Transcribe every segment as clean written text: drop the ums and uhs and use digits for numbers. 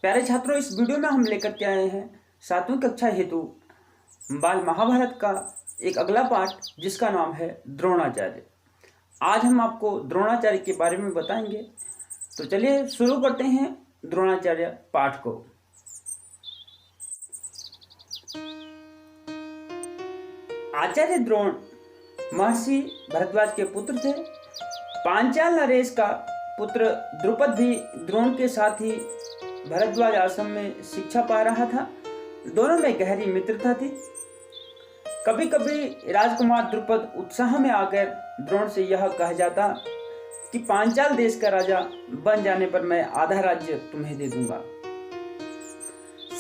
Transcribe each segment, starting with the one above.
प्यारे छात्रों, इस वीडियो में हम लेकर के आए हैं 7वीं कक्षा हेतु बाल महाभारत का एक अगला पाठ जिसका नाम है द्रोणाचार्य। आज हम आपको द्रोणाचार्य के बारे में बताएंगे। तो चलिए शुरू करते हैं द्रोणाचार्य पाठ को। आचार्य द्रोण महर्षि भरद्वाज के पुत्र थे। पांचाल नरेश का पुत्र द्रुपद भी द्रोण के साथ ही भरद्वाज आश्रम में शिक्षा पा रहा था। दोनों में गहरी मित्रता थी। कभी कभी राजकुमार द्रुपद उत्साह में आकर द्रोण से यह कह जाता कि पांचाल देश का राजा बन जाने पर मैं आधा राज्य तुम्हें दे दूंगा।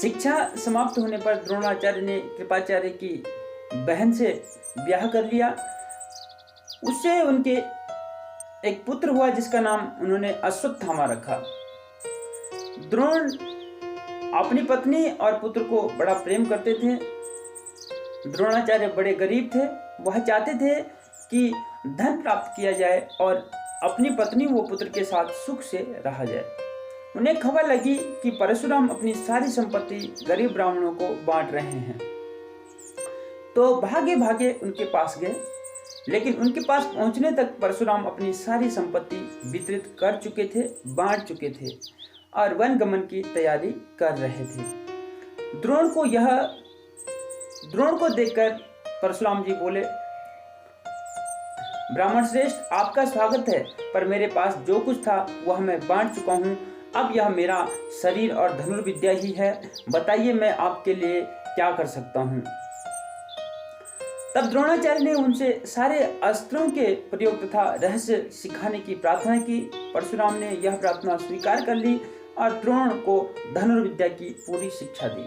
शिक्षा समाप्त होने पर द्रोणाचार्य ने कृपाचार्य की बहन से ब्याह कर लिया। उससे उनके एक पुत्र हुआ जिसका नाम उन्होंने अश्वत्थामा रखा। द्रोण अपनी पत्नी और पुत्र को बड़ा प्रेम करते थे। द्रोणाचार्य बड़े गरीब थे। वह चाहते थे कि धन प्राप्त किया जाए और अपनी पत्नी व पुत्र के साथ सुख से रहा जाए। उन्हें खबर लगी कि परशुराम अपनी सारी संपत्ति गरीब ब्राह्मणों को बांट रहे हैं, तो भागे भागे उनके पास गए। लेकिन उनके पास पहुंचने तक परशुराम अपनी सारी संपत्ति वितरित कर चुके थे, बांट चुके थे और वन गमन की तैयारी कर रहे थे। द्रोण को देखकर परशुराम जी बोले, ब्राह्मण श्रेष्ठ, आपका स्वागत है, पर मेरे पास जो कुछ था वह मैं बांट चुका हूँ। अब यह मेरा शरीर और धनुर्विद्या ही है। बताइए मैं आपके लिए क्या कर सकता हूँ। तब द्रोणाचार्य ने उनसे सारे अस्त्रों के प्रयोग तथा रहस्य सिखाने की प्रार्थना की। परशुराम ने यह प्रार्थना स्वीकार कर ली और द्रोण को धनुर्विद्या की पूरी शिक्षा दी।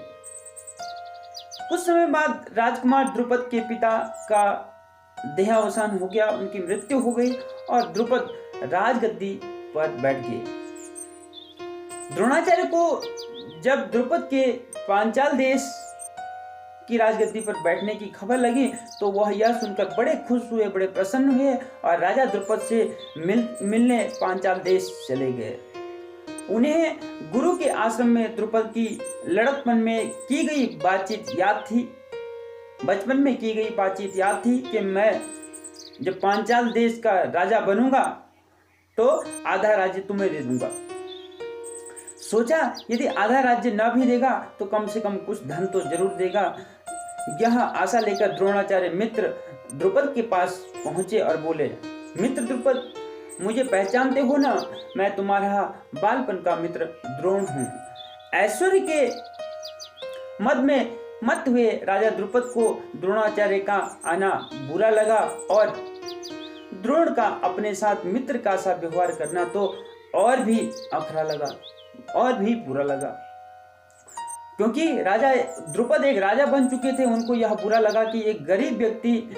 कुछ समय बाद राजकुमार द्रुपद के पिता का देहावसान हो गया, उनकी मृत्यु हो गई और द्रुपद राजगद्दी पर बैठ गए। द्रोणाचार्य को जब द्रुपद के पांचाल देश की राजगद्दी पर बैठने की खबर लगी तो वह यह सुनकर बड़े खुश हुए, बड़े प्रसन्न हुए और राजा द्रुपद से मिलने पांचाल देश चले गए। उन्हें गुरु के आश्रम में द्रुपद की लड़कपन में की गई बातचीत याद थी। बचपन में की गई बातचीत याद थी कि मैं जब पांचाल देश का राजा बनूंगा तो आधा राज्य तुम्हें दे दूंगा। सोचा यदि आधा राज्य न भी देगा तो कम से कम कुछ धन तो जरूर देगा। यह आशा लेकर द्रोणाचार्य मित्र द्रुपद के पास पहुंचे और बोले, मित्र द्रुपद, मुझे पहचानते हो ना? मैं तुम्हारा बालपन का मित्र द्रोण हूँ। ऐश्वर्य के मद में मत हुए राजा द्रुपद को द्रोणाचार्य का आना बुरा लगा और द्रोण का अपने साथ मित्र का सा व्यवहार करना तो और भी अखरा लगा और भी बुरा लगा। क्योंकि राजा द्रुपद एक राजा बन चुके थे, उनको यह बुरा लगा कि एक गरीब व्यक्ति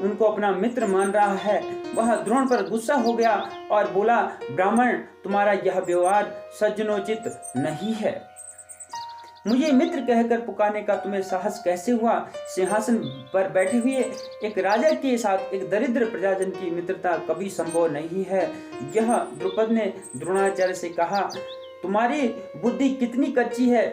उनको अपना मित्र मान रहा है। वह द्रोण पर गुस्सा हो गया और बोला, ब्राह्मण, तुम्हारा यह व्यवहार सज्जनोचित नहीं है। मुझे मित्र कहकर पुकारने का तुम्हें साहस कैसे हुआ? सिंहासन पर बैठे हुए एक राजा के साथ एक दरिद्र प्रजाजन की मित्रता कभी संभव नहीं है। यह द्रुपद ने द्रोणाचार्य से कहा, तुम्हारी बुद्धि कितनी कच्ची है।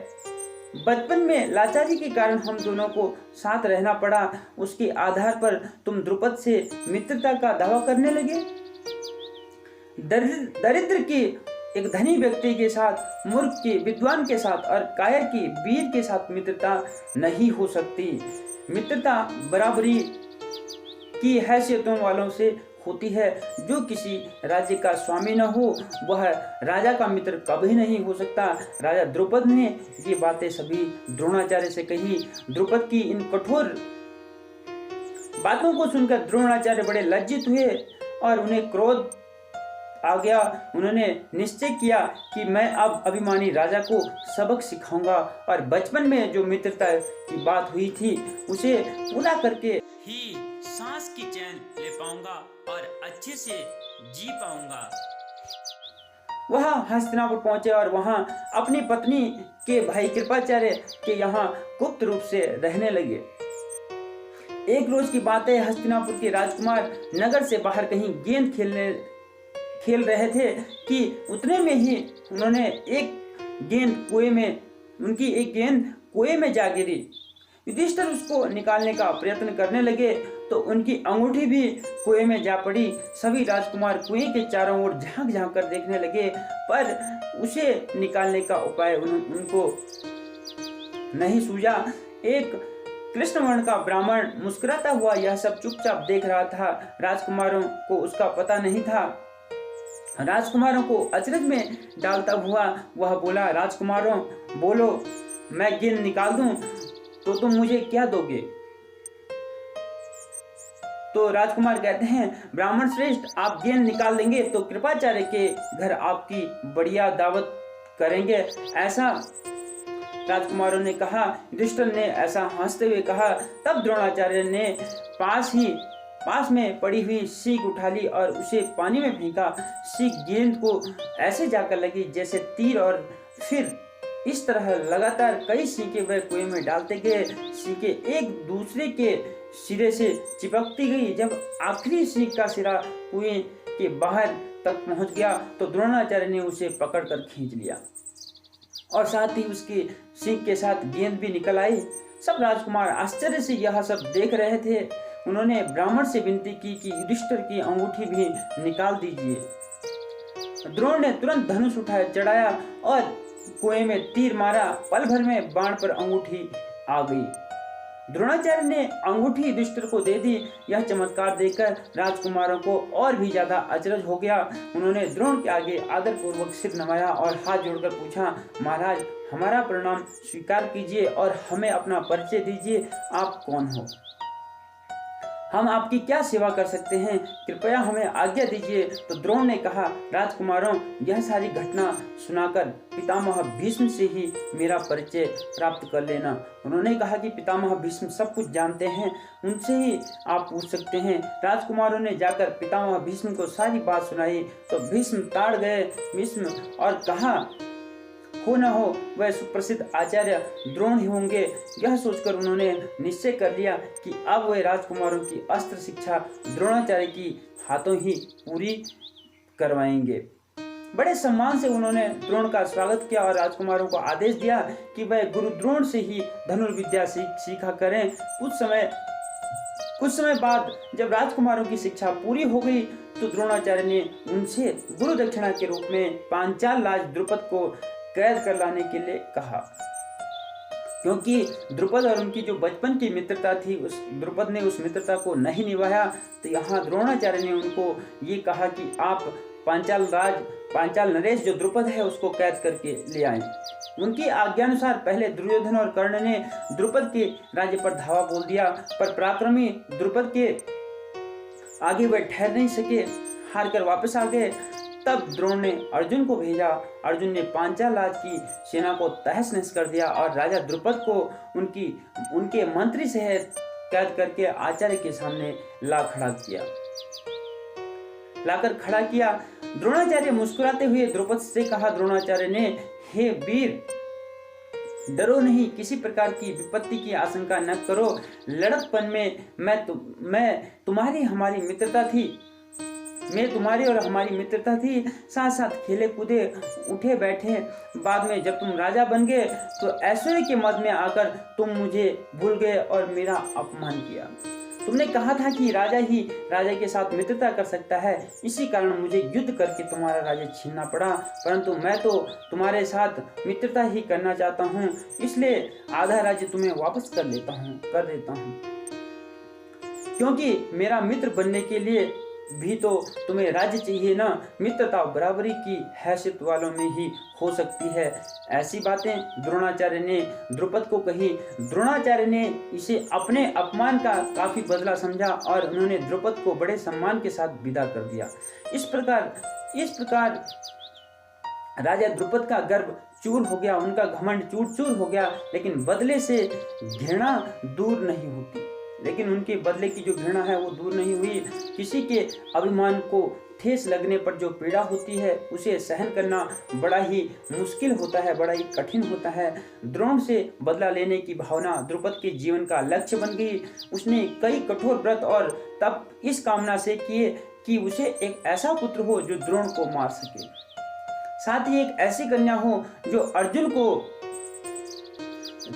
बचपन में लाचारी के कारण हम दोनों को साथ रहना पड़ा, उसके आधार पर तुम द्रुपद से मित्रता का दावा करने लगे। दरिद्र की एक धनी व्यक्ति के साथ, मूर्ख के विद्वान के साथ और कायर की वीर के साथ मित्रता नहीं हो सकती। मित्रता बराबरी की हैसियतों वालों से होती है। जो किसी राज्य का स्वामी न हो वह राजा का मित्र कभी नहीं हो सकता। राजा द्रुपद ने ये बातें सभी द्रोणाचार्य से कही। द्रुपद की इन कठोर बातों को सुनकर द्रोणाचार्य बड़े लज्जित हुए और उन्हें क्रोध आ गया। उन्होंने निश्चय किया कि मैं अब अभिमानी राजा को सबक सिखाऊंगा और बचपन में जो मित्रता की बात हुई थी उसे पूरा करके ही सांस की चैन ले पाऊंगा और अच्छे से जी पाऊंगा। वह हस्तिनापुर पहुंचे और वहां अपनी पत्नी के भाई कृपाचार्य के यहाँ गुप्त रूप से रहने लगे। एक रोज की बात है, हस्तिनापुर के राजकुमार नगर से बाहर कहीं गेंद खेल रहे थे कि उतने में ही उन्होंने एक उनकी एक गेंद कुएं में जा गिरी। युधिष्ठिर उसको निकालने का प्रयत्न करने लगे तो उनकी अंगूठी भी कुएं में जा पड़ी। सभी राजकुमार कुएं के चारों ओर झांक झांक कर देखने लगे, पर उसे निकालने का उपाय उनको नहीं सूझा। एक कृष्ण वर्ण का ब्राह्मण मुस्कुराता हुआ यह सब चुपचाप देख रहा था। राजकुमारों को उसका पता नहीं था। राजकुमारों को अचरज में डालता हुआ वह बोला, राजकुमारों बोलो, मैं गेंद निकाल दूं तो तुम मुझे क्या दोगे? तो राजकुमार कहते हैं, ब्राह्मण श्रेष्ठ, आप गेंद निकाल देंगे तो कृपाचार्य के घर आपकी बढ़िया दावत करेंगे। ऐसा राजकुमारों ने कहा। युधिष्ठिर ने ऐसा हंसते हुए कहा। तब द्रोणाचार्य ने पास में पड़ी हुई सीख उठा ली और उसे पानी में फेंका। सीख गेंद को ऐसे जाकर लगी जैसे तीर, और फिर इस तरह लगातार कई सीखें वह कुएं में डालते गए। सीखें एक दूसरे के सिरे से चिपकती गई। जब आखिरी सीख का सिरा कुएं के बाहर तक पहुंच गया तो द्रोणाचार्य ने उसे पकड़कर खींच लिया और साथ ही उसकी सीख के साथ गेंद भी निकल आई। सब राजकुमार आश्चर्य से यह सब देख रहे थे। उन्होंने ब्राह्मण से विनती की कि युधिष्ठिर की अंगूठी भी निकाल दीजिए। द्रोण ने तुरंत धनुष उठाया, चढ़ाया और कुएं में तीर मारा। पल भर में बाण पर अंगूठी आ गई। द्रोणाचार्य ने अंगूठी युधिष्ठिर को दे दी। यह चमत्कार देखकर राजकुमारों को और भी ज्यादा अचरज हो गया। उन्होंने द्रोण के आगे आदर पूर्वक सिर नवाया और हाथ जोड़कर पूछा, महाराज, हमारा प्रणाम स्वीकार कीजिए और हमें अपना परिचय दीजिए। आप कौन हो? हम आपकी क्या सेवा कर सकते हैं? कृपया हमें आज्ञा दीजिए। तो द्रोण ने कहा, राजकुमारों, यह सारी घटना सुनाकर पितामह भीष्म से ही मेरा परिचय प्राप्त कर लेना। उन्होंने कहा कि पितामह भीष्म सब कुछ जानते हैं, उनसे ही आप पूछ सकते हैं। राजकुमारों ने जाकर पितामह भीष्म को सारी बात सुनाई तो भीष्म ताड़ गए। भीष्म और कहा, हो न हो वह सुप्रसिद्ध आचार्य द्रोण ही होंगे। यह सोचकर उन्होंने निश्चय कर लिया कि अब वे राजकुमारों की अस्त्र शिक्षा द्रोणाचार्य की हाथों ही पूरी करवाएंगे। बड़े सम्मान से उन्होंने द्रोण का स्वागत किया और राजकुमारों को आदेश दिया कि वह गुरु द्रोण से ही धनुर्विद्या सीखा करें। कुछ समय बाद जब राजकुमारों की शिक्षा पूरी हो गई तो द्रोणाचार्य ने उनसे गुरु दक्षिणा के रूप में पांचाल राज द्रुपद को कैद कर लाने के लिए कहा। क्योंकि द्रुपद और उनकी जो बचपन की मित्रता थी, उस द्रुपद ने उस मित्रता को नहीं निभाया, तो यहाँ द्रोणाचार्य ने उनको ये कहा कि आप पांचाल नरेश जो द्रुपद है उसको कैद करके ले आए। उनकी आज्ञानुसार पहले दुर्योधन और कर्ण ने द्रुपद के राज्य पर धावा बोल दिया, पर पराक्रमी द्रुपद के आगे वे ठहर नहीं सके, हार कर वापस आ गए। तब द्रोण ने अर्जुन को भेजा। अर्जुन ने पांचाल राज की सेना को तहस नहस कर दिया और राजा द्रुपद को उनके मंत्री सहित कैद करके आचार्य के सामने लाकर खड़ा किया। द्रोणाचार्य मुस्कुराते हुए द्रुपद से कहा, द्रोणाचार्य ने, हे वीर, डरो नहीं, किसी प्रकार की विपत्ति की आशंका न करो। लड़कपन में तुम्हारी और हमारी मित्रता थी, साथ साथ खेले कूदे, उठे बैठे। बाद में जब तुम राजा बन गए तो ऐश्वर्य के मद में आकर तुम मुझे भूल गए और मेरा अपमान किया। तुमने कहा था कि राजा ही राजा के साथ मित्रता कर सकता है, इसी कारण मुझे युद्ध करके तुम्हारा राज्य छीनना पड़ा। परंतु मैं तो तुम्हारे साथ मित्रता ही करना चाहता हूँ, इसलिए आधा राज्य तुम्हें वापस कर देता हूँ। क्योंकि मेरा मित्र बनने के लिए भी तो तुम्हें राज्य चाहिए ना। मित्रता बराबरी की हैसियत वालों में ही हो सकती है। ऐसी बातें द्रोणाचार्य ने द्रुपद को कही। द्रोणाचार्य ने इसे अपने अपमान का काफी बदला समझा और उन्होंने द्रुपद को बड़े सम्मान के साथ विदा कर दिया। इस प्रकार राजा द्रुपद का गर्व चूर हो गया, उनका घमंड चूर हो गया। लेकिन बदले से घृणा दूर नहीं होती। लेकिन उनके बदले की जो घृणा है वो दूर नहीं हुई। किसी के अभिमान को ठेस लगने पर जो पीड़ा होती है उसे सहन करना बड़ा ही मुश्किल होता है, बड़ा ही कठिन होता है। द्रोण से बदला लेने की भावना द्रुपद के जीवन का लक्ष्य बन गई। उसने कई कठोर व्रत और तप इस कामना से किए कि उसे एक ऐसा पुत्र हो जो द्रोण को मार सके। साथ ही एक ऐसी कन्या हो जो अर्जुन को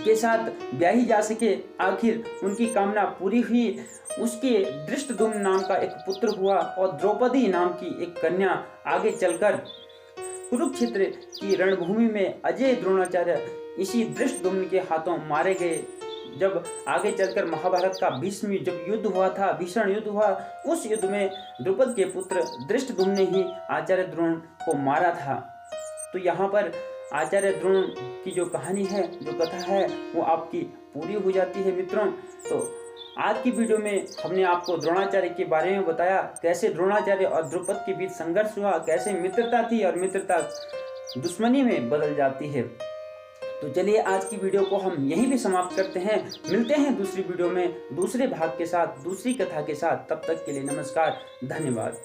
के साथ ब्याही जा सके। आखिर उनकी कामना पूरी हुई। उसके धृष्टद्युम्न नाम का एक पुत्र हुआ और द्रौपदी नाम की एक कन्या। आगे चलकर कुरुक्षेत्र की रणभूमि में अजय द्रोणाचार्य इसी धृष्टद्युम्न के हाथों मारे गए। जब आगे चलकर महाभारत का भीष्म जब युद्ध हुआ था, भीषण युद्ध हुआ, उस युद्ध में द्रुपद के पुत्र धृष्टद्युम्न ने ही आचार्य द्रोण को मारा था। तो यहाँ पर आचार्य द्रोण की जो कहानी है, जो कथा है, वो आपकी पूरी हो जाती है मित्रों। तो आज की वीडियो में हमने आपको द्रोणाचार्य के बारे में बताया, कैसे द्रोणाचार्य और द्रुपद के बीच संघर्ष हुआ, कैसे मित्रता थी और मित्रता दुश्मनी में बदल जाती है। तो चलिए आज की वीडियो को हम यहीं भी समाप्त करते हैं। मिलते हैं दूसरी वीडियो में दूसरे भाग के साथ, दूसरी कथा के साथ। तब तक के लिए नमस्कार, धन्यवाद।